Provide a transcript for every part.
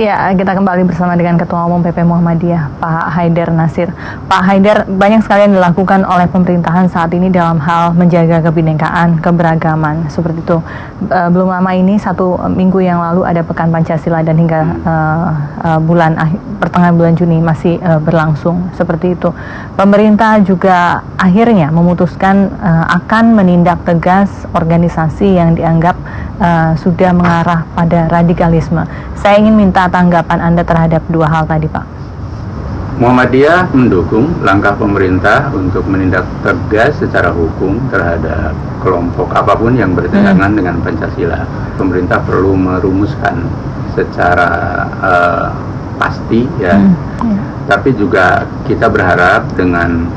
Ya, kita kembali bersama dengan Ketua Umum PP Muhammadiyah, Pak Haidar Nasir. Pak Haidar, banyak sekali yang dilakukan oleh pemerintahan saat ini dalam hal menjaga kebinekaan, keberagaman, seperti itu. Belum lama ini, 1 minggu yang lalu ada Pekan Pancasila dan hingga pertengahan bulan Juni masih berlangsung, seperti itu. Pemerintah juga akhirnya memutuskan akan menindak tegas organisasi yang dianggap sudah mengarah pada radikalisme. Saya ingin minta tanggapan Anda terhadap 2 hal tadi, Pak. Muhammadiyah mendukung langkah pemerintah untuk menindak tegas secara hukum terhadap kelompok apapun yang bertentangan dengan Pancasila. Pemerintah perlu merumuskan secara pasti, ya. Tapi juga kita berharap dengan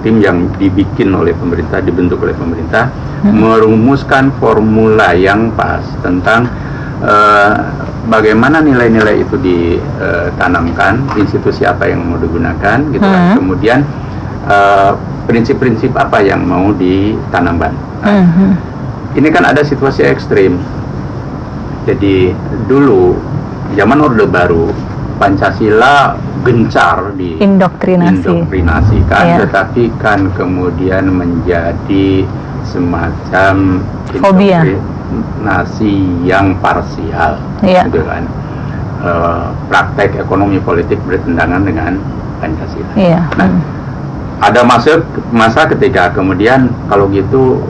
tim yang dibikin oleh pemerintah, dibentuk oleh pemerintah, merumuskan formula yang pas tentang bagaimana nilai-nilai itu ditanamkan, institusi apa yang mau digunakan, gitu kan. Kemudian prinsip-prinsip apa yang mau ditanamkan. Ini kan ada situasi ekstrim. Jadi dulu zaman Orde Baru, Pancasila gencar diindoktrinasi kan, tetapi kan kemudian menjadi semacam indoktrinasi yang parsial, gitu kan. Praktek ekonomi politik bertentangan dengan Pancasila. Nah, ada masa ketika kemudian kalau gitu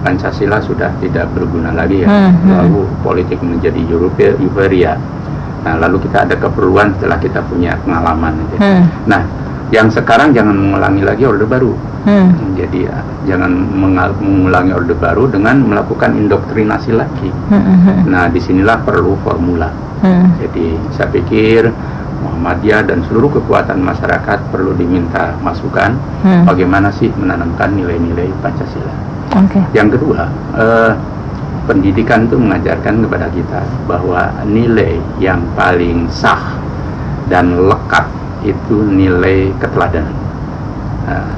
Pancasila sudah tidak berguna lagi, ya. Lalu politik menjadi euforia. Nah, lalu kita ada keperluan setelah kita punya pengalaman. Nah, yang sekarang jangan mengulangi lagi Orde Baru. Jadi jangan mengulangi Orde Baru dengan melakukan indoktrinasi lagi. Nah, disinilah perlu formula. Jadi saya pikir Muhammadiyah dan seluruh kekuatan masyarakat perlu diminta masukan bagaimana sih menanamkan nilai-nilai Pancasila. Yang kedua, pendidikan itu mengajarkan kepada kita bahwa nilai yang paling sah dan lekat itu nilai keteladanan.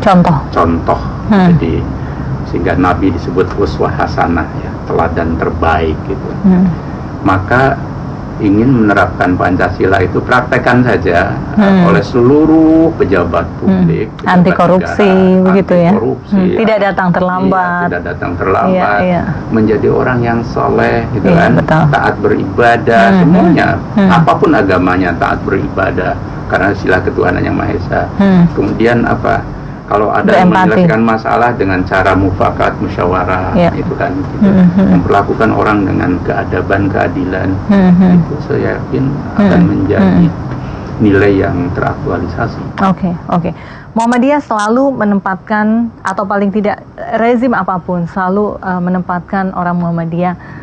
Contoh. Jadi sehingga Nabi disebut uswah hasanah, ya, teladan terbaik gitu. Maka ingin menerapkan Pancasila itu praktekkan saja oleh seluruh pejabat publik, anti korupsi, begitu ya. Tidak datang terlambat. Tidak datang terlambat. Menjadi orang yang soleh, gitu kan. Taat beribadah, semuanya, apapun agamanya taat beribadah karena sila ketuhanan yang Maha Esa. Kemudian apa? Kalau ada yang menyelesaikan masalah dengan cara mufakat, musyawarah, itu kan, gitu. Memperlakukan orang dengan keadaban, keadilan, itu saya yakin akan menjadi nilai yang teraktualisasi. Oke. Muhammadiyah selalu menempatkan, atau paling tidak rezim apapun selalu menempatkan orang Muhammadiyah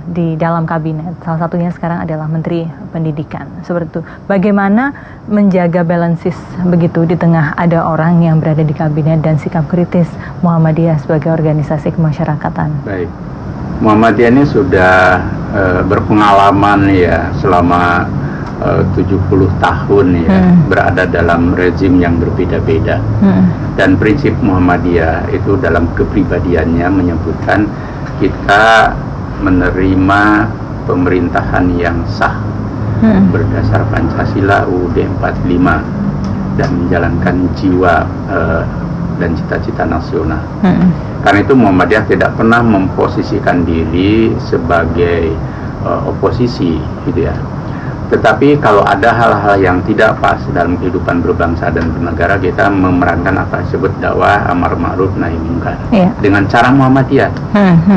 di dalam kabinet. Salah satunya sekarang adalah Menteri Pendidikan. Seperti itu. Bagaimana menjaga balances begitu di tengah ada orang yang berada di kabinet dan sikap kritis Muhammadiyah sebagai organisasi kemasyarakatan? Baik. Muhammadiyah ini sudah berpengalaman, ya, selama 70 tahun, ya, berada dalam rezim yang berbeda-beda. Dan prinsip Muhammadiyah itu dalam kepribadiannya menyebutkan kita menerima pemerintahan yang sah berdasar Pancasila UUD 45 dan menjalankan jiwa dan cita-cita nasional. Karena itu Muhammadiyah tidak pernah memposisikan diri sebagai oposisi, gitu ya. Tetapi kalau ada hal-hal yang tidak pas dalam kehidupan berbangsa dan bernegara, kita memerankan apa disebut dakwah amar ma'ruf nahi munkar dengan cara Muhammadiyah.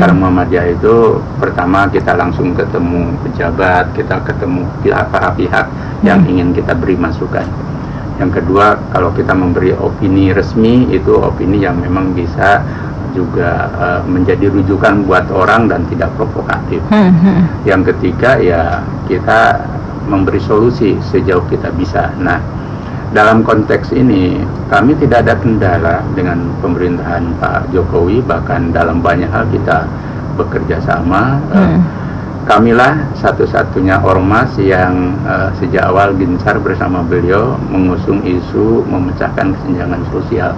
Cara Muhammadiyah itu pertama kita langsung ketemu pejabat, kita ketemu para pihak yang ingin kita beri masukan. Yang kedua, kalau kita memberi opini resmi, itu opini yang memang bisa juga menjadi rujukan buat orang dan tidak provokatif. Yang ketiga, ya kita memberi solusi sejauh kita bisa. Nah, dalam konteks ini kami tidak ada kendala dengan pemerintahan Pak Jokowi, bahkan dalam banyak hal kita bekerja sama. Kamilah satu-satunya ormas yang sejak awal gencar bersama beliau mengusung isu memecahkan kesenjangan sosial.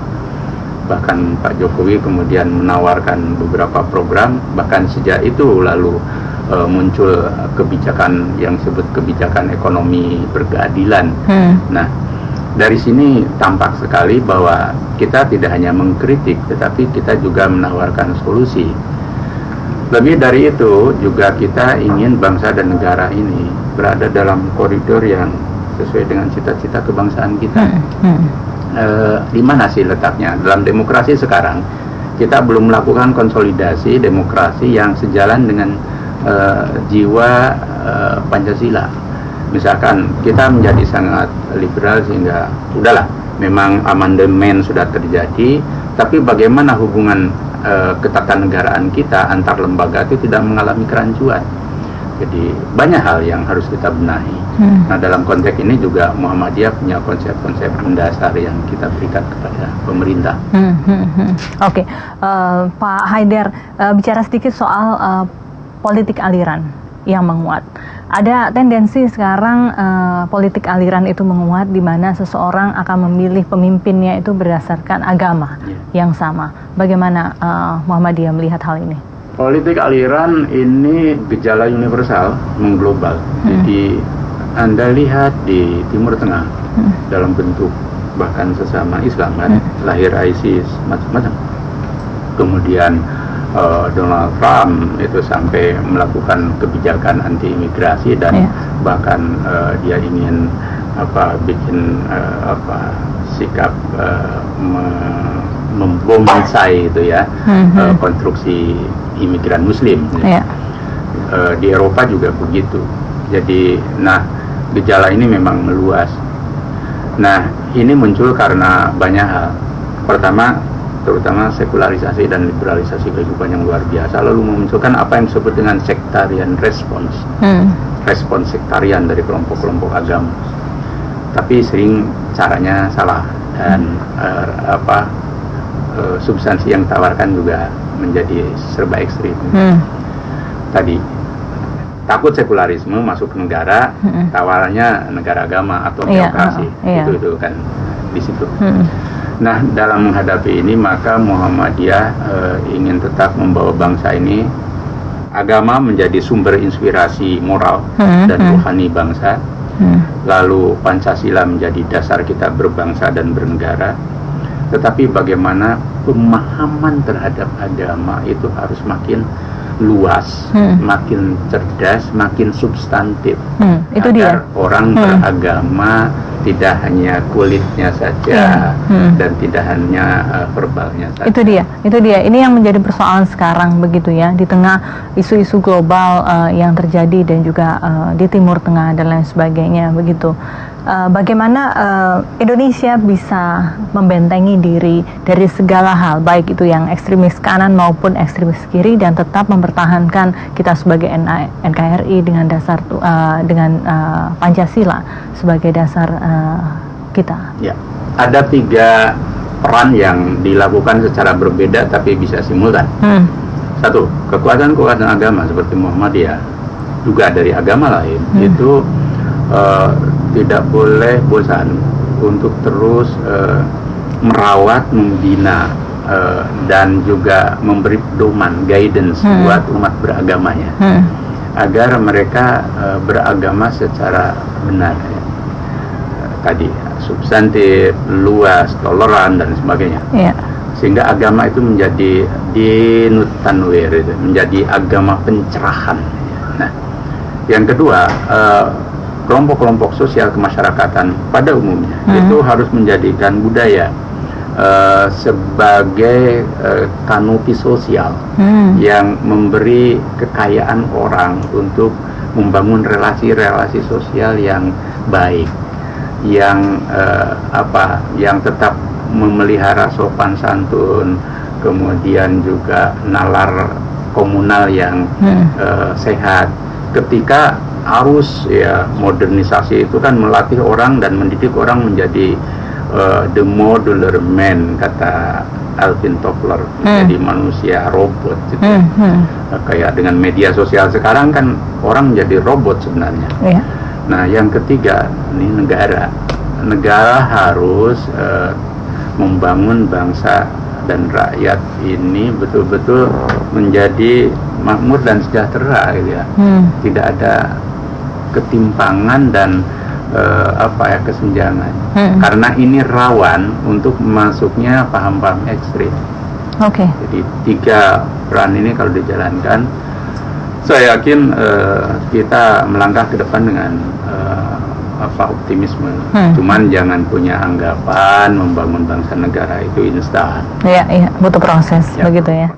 Bahkan Pak Jokowi kemudian menawarkan beberapa program, bahkan sejak itu lalu muncul kebijakan yang disebut kebijakan ekonomi berkeadilan. Nah, dari sini tampak sekali bahwa kita tidak hanya mengkritik, tetapi kita juga menawarkan solusi. Lebih dari itu, juga kita ingin bangsa dan negara ini berada dalam koridor yang sesuai dengan cita-cita kebangsaan kita. Di mana sih letaknya? Dalam demokrasi sekarang, kita belum melakukan konsolidasi demokrasi yang sejalan dengan jiwa Pancasila. Misalkan kita menjadi sangat liberal sehingga udahlah, memang amandemen sudah terjadi, tapi bagaimana hubungan ketatanegaraan kita antar lembaga itu tidak mengalami kerancuan. Jadi banyak hal yang harus kita benahi. Nah, dalam konteks ini juga Muhammadiyah punya konsep-konsep mendasar yang kita berikan kepada pemerintah. Oke, Pak Haidar, bicara sedikit soal politik aliran yang menguat. Ada tendensi sekarang politik aliran itu menguat, di mana seseorang akan memilih pemimpinnya itu berdasarkan agama yang sama. Bagaimana Muhammadiyah melihat hal ini? Politik aliran ini gejala universal, mengglobal. Jadi Anda lihat di Timur Tengah dalam bentuk bahkan sesama Islam kan, lahir ISIS macam-macam. Kemudian Donald Trump itu sampai melakukan kebijakan anti imigrasi dan bahkan dia ingin bikin sikap membonsai itu ya, konstruksi imigran Muslim. Di Eropa juga begitu. Jadi, nah gejala ini memang meluas. Nah, ini muncul karena banyak hal. Pertama, terutama sekularisasi dan liberalisasi kehidupan yang luar biasa, lalu memunculkan apa yang disebut dengan sectarian response, respons sektarian dari kelompok-kelompok agama. Tapi sering caranya salah dan substansi yang ditawarkan juga menjadi serba ekstrim. Tadi takut sekularisme masuk ke negara, tawarannya negara agama atau teokrasi, itu kan di situ. Nah, dalam menghadapi ini maka Muhammadiyah ingin tetap membawa bangsa ini, agama menjadi sumber inspirasi moral dan rohani bangsa, lalu Pancasila menjadi dasar kita berbangsa dan bernegara. Tetapi bagaimana pemahaman terhadap agama itu harus makin luas, makin cerdas, makin substantif, itu agar orang beragama tidak hanya kulitnya saja dan tidak hanya verbalnya saja. Itu dia. Ini yang menjadi persoalan sekarang begitu ya, di tengah isu-isu global yang terjadi dan juga di Timur Tengah dan lain sebagainya begitu. Bagaimana Indonesia bisa membentengi diri dari segala hal, baik itu yang ekstremis kanan maupun ekstremis kiri, dan tetap mempertahankan kita sebagai NKRI dengan dasar Pancasila sebagai dasar kita. Ya, ada 3 peran yang dilakukan secara berbeda tapi bisa simultan. Satu, kekuatan agama seperti Muhammadiyah, juga dari agama lain, itu tidak boleh bosan untuk terus merawat, membina dan juga memberi pedoman, guidance buat umat beragamanya, agar mereka beragama secara benar. Tadi substantif, luas, toleran dan sebagainya. Sehingga agama itu menjadi dinut tanwir, menjadi agama pencerahan. Nah, yang kedua, kelompok-kelompok sosial kemasyarakatan pada umumnya itu harus menjadikan budaya sebagai kanopi sosial yang memberi kekayaan orang untuk membangun relasi-relasi sosial yang baik, yang yang tetap memelihara sopan santun, kemudian juga nalar komunal yang sehat. Ketika arus modernisasi itu kan melatih orang dan mendidik orang menjadi the modular man, kata Alvin Toffler, menjadi manusia robot gitu. Kayak dengan media sosial sekarang kan orang menjadi robot sebenarnya. Nah, yang ketiga ini negara harus membangun bangsa dan rakyat ini betul-betul menjadi makmur dan sejahtera gitu ya. Tidak ada ketimpangan dan kesenjangan. Karena ini rawan untuk masuknya paham-paham ekstrim. Jadi 3 peran ini kalau dijalankan, saya yakin kita melangkah ke depan dengan optimisme. Cuman jangan punya anggapan membangun bangsa negara itu instan. Iya, butuh proses, begitu ya.